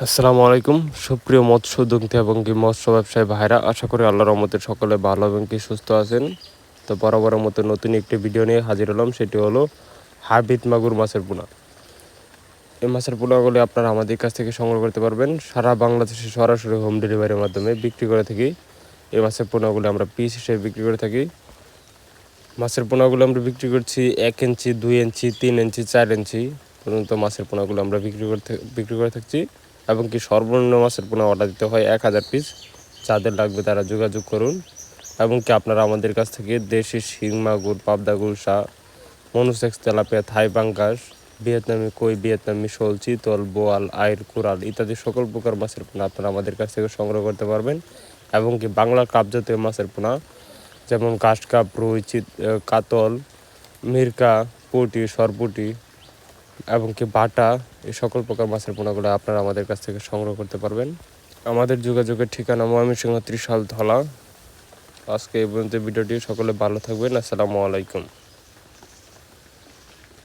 আসসালামু আলাইকুম সুপ্রিয় মৎস্য উদ্যোক্তা এবং কি মৎস্য ব্যবসায়ী ভাইরা, আশা করি আল্লাহর রহমতে সকলে ভালো এবং কি সুস্থ আছেন। তো বরাবরের মতো নতুন একটি ভিডিও নিয়ে হাজির হলাম, সেটি হলো হাইব্রিড মাগুর মাছের পোনা। এই মাছের পোনাগুলি আপনারা আমাদের কাছ থেকে সংগ্রহ করতে পারবেন। সারা বাংলাদেশে সরাসরি হোম ডেলিভারির মাধ্যমে বিক্রি করে থাকি। এই মাছের পোনাগুলি আমরা পিস হিসেবে বিক্রি করে থাকি। মাছের পোনাগুলো আমরা বিক্রি করছি 1 ইঞ্চি, 2 ইঞ্চি, 3 ইঞ্চি, 4 ইঞ্চি পর্যন্ত মাছের পোনাগুলো আমরা বিক্রি করে থাকছি। এবং কি সর্বনিম্ন মাছের পোনা অর্ডার দিতে হয় 1000 পিস। যাদের লাগবে তারা যোগাযোগ করুন। এবং কি আপনারা আমাদের কাছ থেকে দেশি শিং মাগুর, পাবদা, গুলশা, মনুসেক্স, তেলাপিয়া, থাই পাঙ্গাস, ভিয়েতনামি কই, ভিয়েতনামি শোল, চিতল, বোয়াল, আইর, কোরাল ইত্যাদি সকল প্রকার মাছের পোনা আপনারা আমাদের কাছ থেকে সংগ্রহ করতে পারবেন। এবং কি বাংলা কাপ জাতীয় মাছের পোনা যেমন কাঠ কাপ, রুই, কাতল, মিরকা, পুঁটি, সরপুঁটি এবং কি বাটা, এই সকল প্রকার মাছের পোনাগুলো আপনারা আমাদের কাছ থেকে সংগ্রহ করতে পারবেন। আমাদের যোগাযোগের ঠিকানা ময়মনসিংহ ত্রিশাল ধলা। আজকে এই পর্যন্ত ভিডিওটি, সকলে ভালো থাকবেন। আসসালামু আলাইকুম।